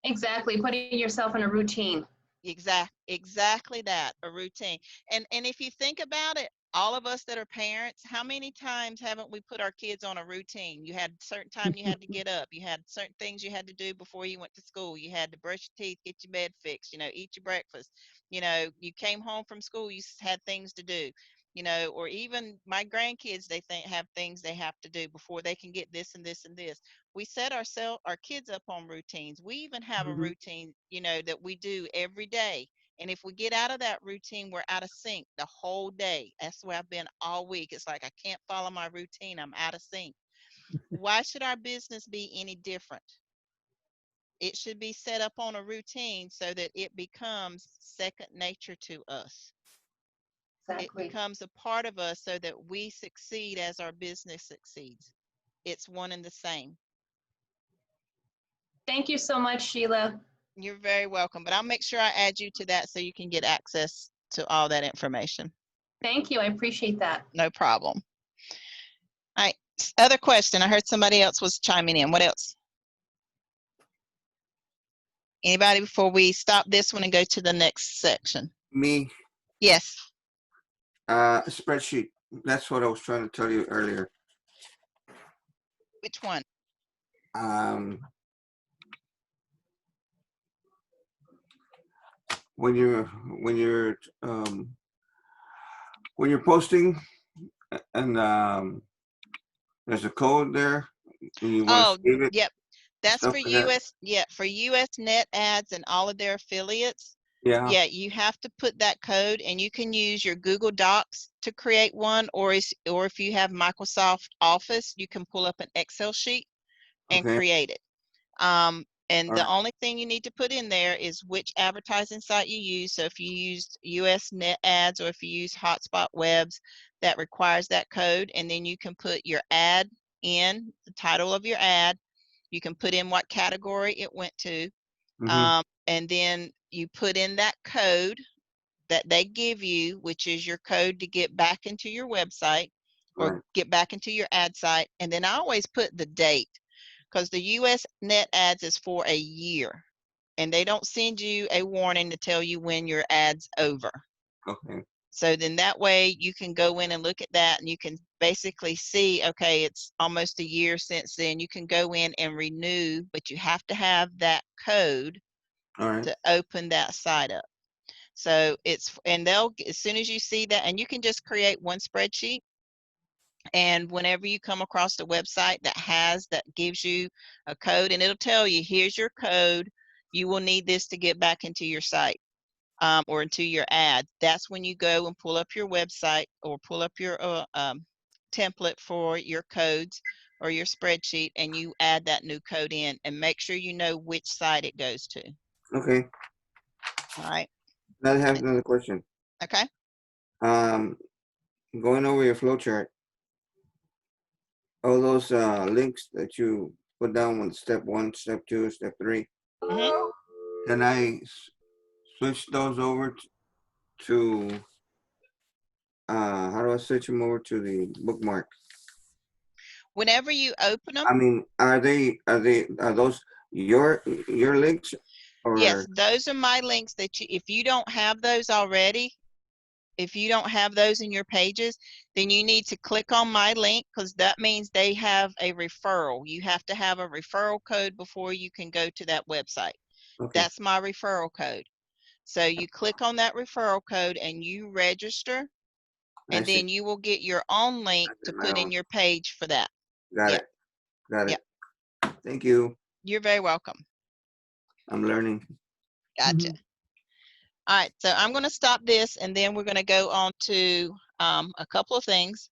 S8: Exactly. Putting yourself in a routine.
S1: Exactly that, a routine. And if you think about it, all of us that are parents, how many times haven't we put our kids on a routine? You had certain time you had to get up, you had certain things you had to do before you went to school, you had to brush your teeth, get your bed fixed, eat your breakfast, you came home from school, you had things to do, or even my grandkids, they have things they have to do before they can get this and this and this. We set our kids up on routines. We even have a routine, that we do every day. And if we get out of that routine, we're out of sync the whole day. That's the way I've been all week. It's like I can't follow my routine. I'm out of sync. Why should our business be any different? It should be set up on a routine so that it becomes second nature to us.
S8: Exactly.
S1: It becomes a part of us so that we succeed as our business succeeds. It's one and the same.
S8: Thank you so much, Sheila.
S1: You're very welcome, but I'll make sure I add you to that so you can get access to all that information.
S8: Thank you. I appreciate that.
S1: No problem. All right, other question. I heard somebody else was chiming in. What else? Anybody before we stop this one and go to the next section?
S3: Me,
S1: Yes.
S3: spreadsheet. That's what I was trying to tell you earlier.
S1: Which one?
S3: When you're posting and there's a code there and you want to save it.
S1: Yep. That's for
S3: like that.
S1: for US net ads and all of their affiliates.
S3: Yeah.
S1: Yeah, you have to put that code, and you can use your Google Docs to create one, or if you have Microsoft Office, you can pull up an Excel sheet and create it. And the only thing you need to put in there is which advertising site you use. So if you used US net ads, or if you use Hotspot Webs, that requires that code. And then you can put your ad in, the title of your ad. You can put in what category it went to. And then you put in that code that they give you, which is your code to get back into your website or get back into your ad site. And then I always put the date, because the US net ads is for a year, and they don't send you a warning to tell you when your ad's over.
S3: Okay.
S1: So then that way you can go in and look at that, and you can basically see, okay, it's almost a year since then. You can go in and renew, but you have to have that code to open that site up. So they'll, as soon as you see that, and you can just create one spreadsheet. And whenever you come across a website that gives you a code, and it'll tell you, here's your code, you will need this to get back into your site or into your ad. That's when you go and pull up your website or pull up your template for your codes or your spreadsheet, and you add that new code in, and make sure you know which site it goes to.
S3: Okay.
S1: All right.
S3: Now I have another question.
S1: Okay.
S3: going over your flow chart, all those links that you put down with step 1, step 2, step 3,
S1: Mhm.
S3: can I switch those over to, how do I switch them over to the bookmark?
S1: Whenever you open them,
S3: I mean, are those your links
S1: yes,
S3: or?
S1: those are my links that you, if you don't have those already, if you don't have those in your pages, then you need to click on my link, because that means they have a referral. You have to have a referral code before you can go to that website.
S3: Okay,
S1: That's my referral code. So you click on that referral code and you register,
S3: I
S1: and
S3: see.
S1: then you will get your own link
S3: I
S1: to
S3: get my
S1: put in
S3: own.
S1: your page for that.
S3: Got
S1: Yep.
S3: it. Got
S1: Yep.
S3: it. Thank you.
S1: You're very welcome.
S3: I'm learning.
S1: Gotcha.
S4: Mhm.
S1: All right, so I'm going to stop this, and then we're going to go on to a couple of things.